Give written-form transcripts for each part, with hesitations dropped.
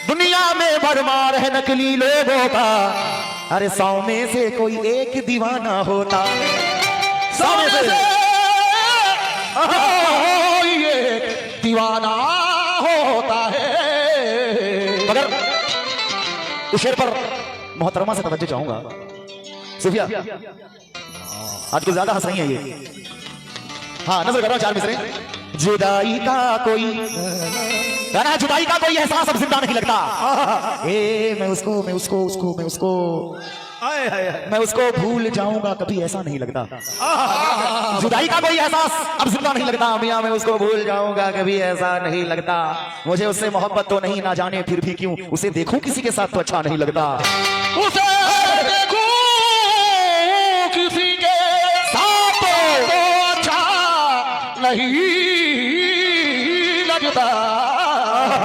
दुनिया में भरमार है नकली लोगों का, अरे 100 में से कोई एक दीवाना होता है। 100 में से ये दीवाना होता है। मगर इस शेर पर मोहतरमा से तवज्जो चाहूंगा। सूफिया आज कुछ ज्यादा हंस रही है ये। हाँ नजर कर रहा हूं 4 मिसरे। जुदाई का कोई गाना है, जुदाई का कोई एहसास अब जिंदा नहीं लगता। मैं उसको भूल जाऊंगा कभी ऐसा नहीं लगता। जुदाई का कोई एहसास अब जिंदा नहीं लगता। मियां मैं उसको भूल जाऊंगा कभी ऐसा नहीं लगता। मुझे उससे मोहब्बत तो नहीं, ना जाने फिर भी क्यों उसे देखूं किसी के साथ तो अच्छा नहीं लगता। उसे देखूं किसी के साथ तो अच्छा नहीं लगता।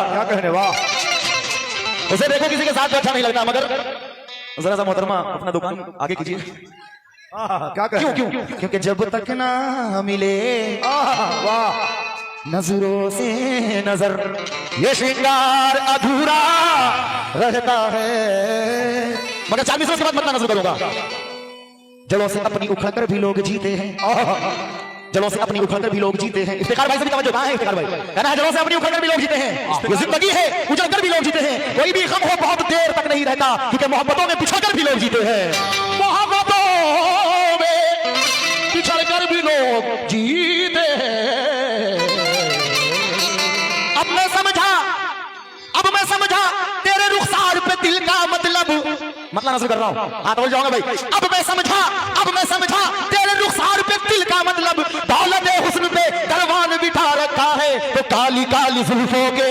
क्या कहने वाह। उसे देखो किसी के साथ तो अच्छा नहीं लगता। मगर जरा सा मोहतरमा अपना दुकान आगे कीजिए। क्या क्यों क्यों? क्योंकि जब तक ना मिले वाह नजरों से नजर, ये श्रृंगार अधूरा रहता है। मगर 4 मिसरों के बाद मत नजर करूंगा। जड़ों से अपनी उखड़कर भी लोग जीते हैं। जड़ों से अपनी उखड़कर भी लोग जीते हैं। इफ्तिखार भाई से भी तवज्जो। कहां है इफ्तिखार भाई? कहना है जड़ों से अपनी उखड़कर भी लोग जीते हैं। ये जिंदगी है उजड़कर भी लोग जीते हैं। कोई भी गम हो बहुत देर तक नहीं रहता, क्योंकि मोहब्बतों में पिछड़कर भी लोग जीते हैं। मोहब्बतों में पिछड़कर भी लोग जीते हैं। अब मैं समझा तेरे रुखसार पे दिल का मतलब नजर कर रहा हूं। हाँ तो बोल जाऊंगा भाई। अब मैं समझा तेरे रुखसार पे दिल का मतलब, दौलत हुस्न पे दरबान बिठा रखा है तो काली काली जुल्फों के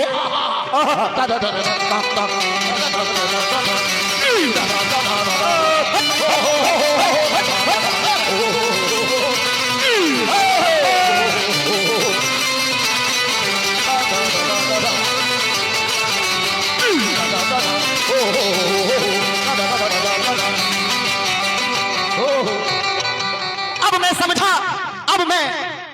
अब मैं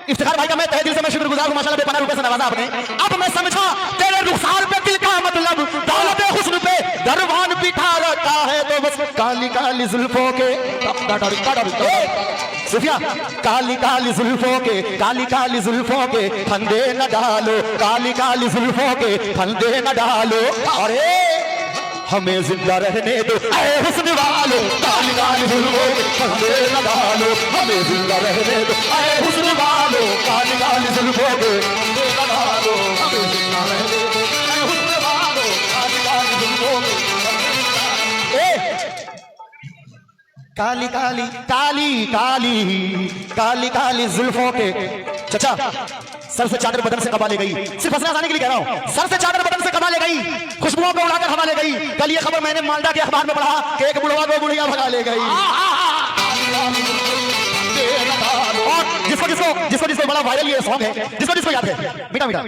इफ्तिखार भाई का मैं तहे दिल से मैं शुक्रगुजार हूं। माशाल्लाह बेपनाह रुपए से नवाजा आपने। अब मैं समझा तेरे रुखसार पे दिल का मतलब, दौलत हुस्न पे दरबान बिठा रखा है तो बस काली काली जुल्फों के सूफिया काली काली जुल्फों के फंदे न डालो, काली काली जुल्फों के फंदे न डालो। अरे हमें जिंदा रहने दो ऐ हुस्न वालो, काली काली जुल्फों के फंदे न डालो। हमें जिंदा रहने दो ऐ हुस्न वालो, काली काली जुल्फों के फंदे न डालो। हमें जिंदा रहने दो ऐ हुस्न वालो, काली काली जुल्फों के काली काली जुल्फों के। चचा सर से चादर बदन से कबा ले गई, सिर्फ हंसना आने के लिए कह रहा हूं। सर से चादर बदन से कबा ले गई, खुशबुओं को उड़ाकर हवा ले गई। कल ये खबर मैंने मालदा के अखबार में पढ़ा कि एक बुढ़वा को बुढ़िया भगा ले गई। और जिसको बड़ा वायरल ये सॉन्ग है, जिसको याद है मीठा मीठा।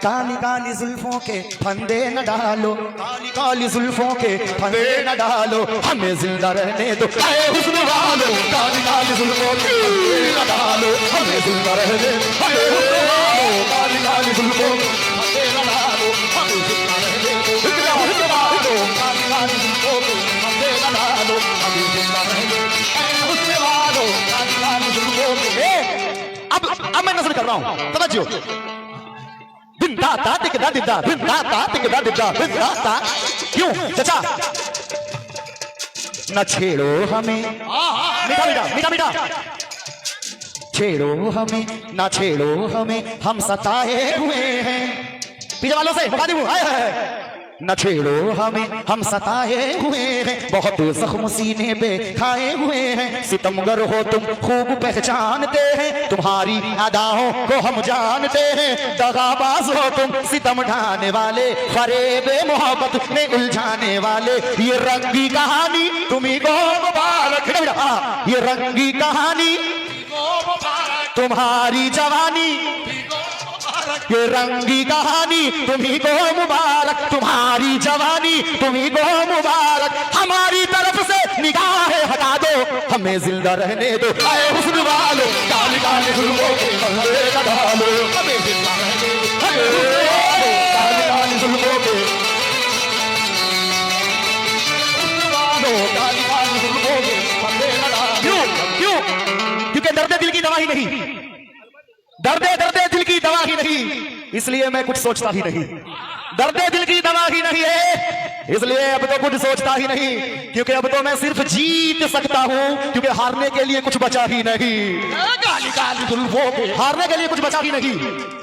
काली काली जुल्फों के फंदे न डालो, काली काली जुल्फों के फंदे न डालो। हमें जिंदा रहने दो ऐ हुस्न वालो, काली काली जुल्फों के फंदे न डालो। हमें जिंदा रहने दो ऐ हुस्न वालो, काली काली जुल्फों के फंदे न डालो। हमें जिंदा रहने दो हुस्न वालो, काली काली जुल्फों के फंदे न डालो। हमें जिंदा रहने दो ऐ हुस्न वालो, काली काली जुल्फों के। अब मैं नजर कर रहा हूं, तवज्जो। क्यों चचा न छेड़ो हमें, मीठा छेड़ो हमें न छेड़ो हमें, हम सताए हुए हैं। पीछे वालों से बता दी न छेड़ो हमें हम सताए हुए हैं, बहुत जख्म सीने पे खाए हुए हैं। सितमगर हो तुम खूब पहचानते हैं, तुम्हारी अदाओं को हम जानते हैं। दगाबाज हो तुम सितम ढाने वाले, फरेबे मोहब्बत में उलझाने वाले। ये रंगी कहानी तुम्ही को मुबारक, ये रंगी कहानी तुम्हारी जवानी, ये रंगी कहानी तुम्ही को मुबारक, तुम्हारी जवानी तुम्ही को मुबारक। हमारी तरफ से निगाह हटा दो, हमें जिंदा रहने दो ऐ हुस्न वालो, काली काली जुल्फों के फंदे न डालो। हमें जिंदा रहने दो ऐ हुस्न वालो, काली काली क्यों क्यों? क्योंकि दर्द दिल की दवा ही नहीं, दर्द दिल की दवा ही नहीं, इसलिए मैं कुछ सोचता ही नहीं। दर्द दिल की दवा ही नहीं है, इसलिए अब तो कुछ सोचता ही नहीं, क्योंकि अब तो मैं सिर्फ जीत सकता हूं, क्योंकि हारने के लिए कुछ बचा ही नहीं। हारने के लिए कुछ बचा ही नहीं।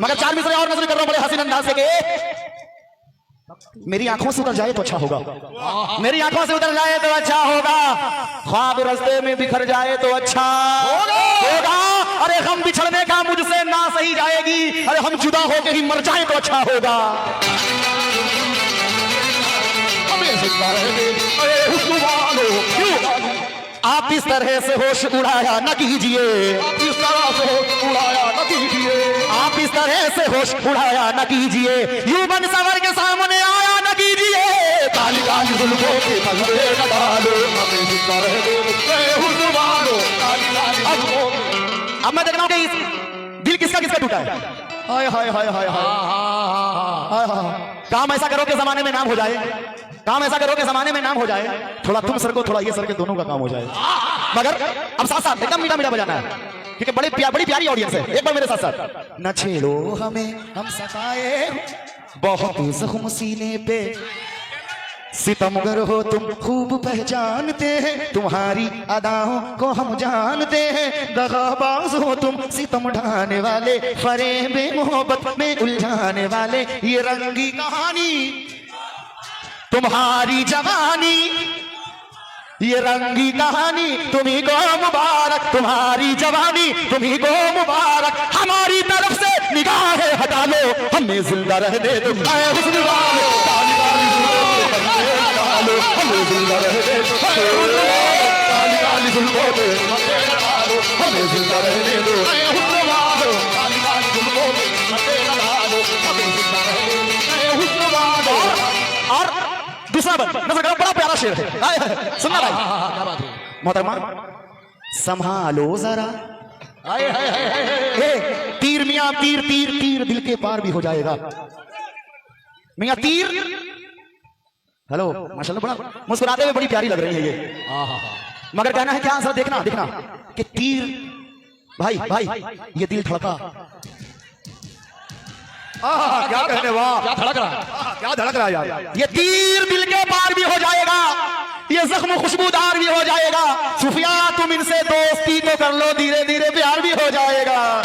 मगर चार मिसरे और नजर कर रहा हूं बड़े हसीन अंदाज से कि मेरी आंखों से उतर जाए तो अच्छा होगा, मेरी आंखों से उतर जाए तो अच्छा होगा, ख्वाब रास्ते में बिखर जाए तो अच्छा होगा। अरे हम बिछड़ने का मुझसे ना सही जाएगी, अरे हम जुदा होके ही मर जाए तो अच्छा होगा। आप इस तरह से होश उड़ाया न कीजिए, इस तरह से होश उड़ाया न कीजिए, आप इस तरह से होश उड़ाया न कीजिए, यूं बन सवर के सामने आया न कीजिए, काली काली जुल्फों के मजबे न डालो, हमें जिंदा रहने दो, काली काली। अब मैं देख रहा हूं कि इस दिल किसका किसका टूटा है। हाय हाय हाय हाय हाय, काम ऐसा करो कि जमाने में नाम हो जाए, काम ऐसा करो कि जमाने में नाम हो जाए, थोड़ा तुम सर को थोड़ा ये सर के, दोनों का काम हो जाए। मगर अब साथ साथ एकदम मीठा मीठा बजाना है, क्योंकि बड़ी प्यारी ऑडियंस है। एक बार मेरे साथ साथ। न छेड़ो हमें हम सताए, बहुत जख्म सीने पे, सितमगर हो तुम खूब पहचानते हैं, तुम्हारी अदाओं को हम जानते हैं, दगाबाज हो तुम सितम ढाने वाले, फरेब मोहब्बत में उलझाने वाले, ये रंगी कहानी तुम्हारी जवानी, ये रंगी कहानी तुम्ही को मुबारक, तुम्हारी जवानी तुम्ही को मुबारक, हमारी तरफ से निगाहें हटा लो, हमें जिंदा रहने दो, हुस्न वालो, हमें जिंदा रहने दो, काली काली जुल्फों पे हमें जिंदा रहने दो, हुस्न वालो, काली काली जुल्फों पे हमें जिंदा रहने दो, हुस्न वालो। और दूसरा नजर करो, बड़ा प्यारा शेर है, सुनना भाई। मोहतरमा संभालो जरा, तीर मियां तीर तीर तीर दिल के पार भी हो जाएगा। मियां तीर, हेलो माशाल्लाह, बड़ा मुस्कुराते हुए बड़ी प्यारी लग रही है ये, मगर कहना है क्या, सर देखना देखना कि तीर, भाई भाई ये दिल धड़का, क्या कहने, वाह क्या धड़क रहा है, क्या धड़क रहा है यार। ये तीर दिल के पार भी हो जाएगा, ये जख्म खुशबूदार भी हो जाएगा, सुफिया तुम इनसे दोस्ती तो कर लो, धीरे धीरे प्यार भी हो जाएगा।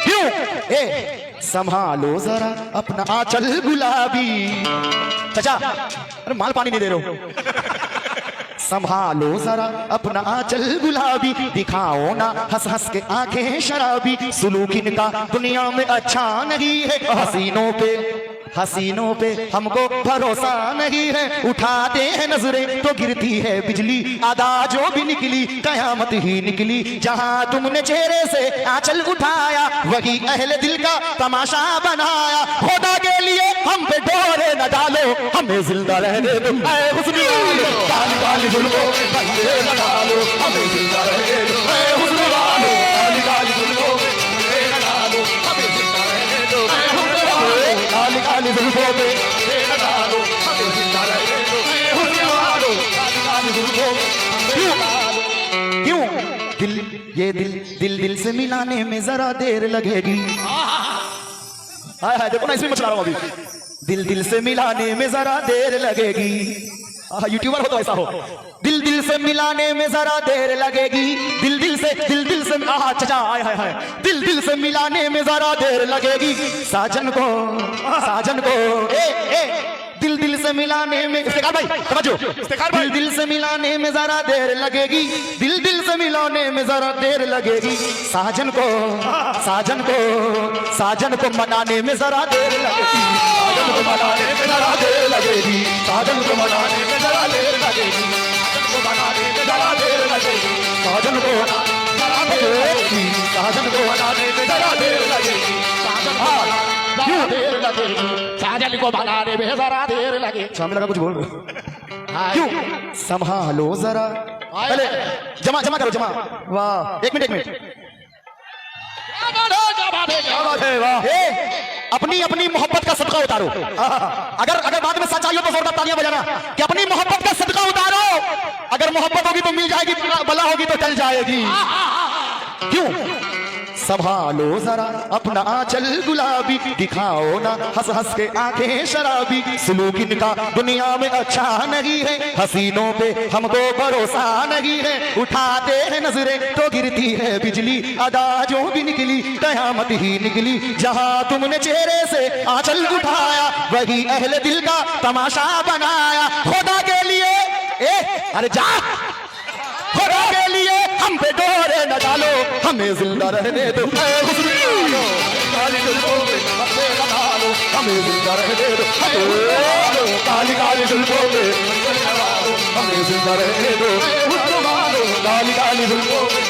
क्यों? संभालो जरा अपना आंचल गुलाबी, चाचा अरे माल पानी नहीं दे रहे हो, संभालो जरा अपना आंचल गुलाबी, दिखाओ ना हंस हंस के आंखें शराबी, सुलूक इनका दुनिया में अच्छा नहीं है, हसीनों पे हमको भरोसा नहीं है, उठाते हैं नजरें तो गिरती है बिजली, अदा जो भी निकली कयामत ही निकली, जहां तुमने चेहरे से आंचल उठाया, वही अहले दिल का तमाशा बनाया, खुदा के लिए हम पे डोरे न डालो, हमें जिंदा रहने दो, ऐ हुस्न वालो, काली काली जुल्फों पे बंधे न डालो, हमें जिंदा रहने दो, ऐ हुस्न वालो, काली काली जुल्फों पे बंधे न डालो, हमें जिंदा रहने दो, ऐ हुस्न वालो, काली काली जुल्फों पे बंधे न डालो, हमें जिंदा रहने दो, ऐ हुस्न वालो, काली काली जुल्फों पे बंधे न डालो। क्यों? दिल, ये दिल दिल दिल से मिलाने में जरा देर लगेगी, हाय हाय देखो ना, इसमें मचला रहा हूं अभी, दिल दिल से मिलाने में जरा देर लगेगी, यूट्यूबर हो तो ऐसा हो, दिल दिल से मिलाने में जरा देर लगेगी, दिल दिल से चाचा हाय हाय हाय, दिल दिल से मिलाने में जरा देर लगेगी, साजन को दिल दिल से मिलाने में, इफ्तिखार भाई समझो, दिल दिल से मिलाने में जरा देर लगेगी, दिल दिल से मिलाने में जरा देर लगेगी, साजन को मनाने में जरा देर लगेगी, साजन को मनाने में जरा देर लगेगी, साजन को मनाने में जरा देर लगेगी, साजन को मनाने में जरा देर लगेगी, साजन को मनाने में जरा देर लगेगी, साजन को बनाने में जरा देर लगे, सामने लगा कुछ बोल रहे क्यों? संभालो जरा, पहले जमा करो, जमा, वाह एक मिनट, क्या बात है, वाह। अपनी अपनी मोहब्बत का सदका उतारो। अगर अगर बाद में सच आई हो तो जोरदार तालियां बजाना कि अपनी मोहब्बत का सदका उतारो। अगर मोहब्बत होगी तो मिल जाएगी, बला होगी तो टल जाएगी। क्यों? संभालो जरा अपना आंचल गुलाबी, दिखाओ ना हंस हंस के आंखें शराबी। सुलूक इनका दुनिया में अच्छा नहीं है, हसीनों पे हमको भरोसा नहीं है। उठाते हैं नजरें तो गिरती है बिजली, अदा जो भी निकली कयामत ही निकली। जहां तुमने चेहरे से आंचल उठाया वही अहले दिल का तमाशा बनाया। खुदा के लिए अरे जा, खुदा के लिए हम पे डोरे न डालो, हमें जिंदा रहने दो। काली जुल्फों पे मत्थे लगा लो, हमें जिंदा रहने दो। काली काली जुल्फों पे हमें जिंदा रहने दो। काली काली जुल्फों पे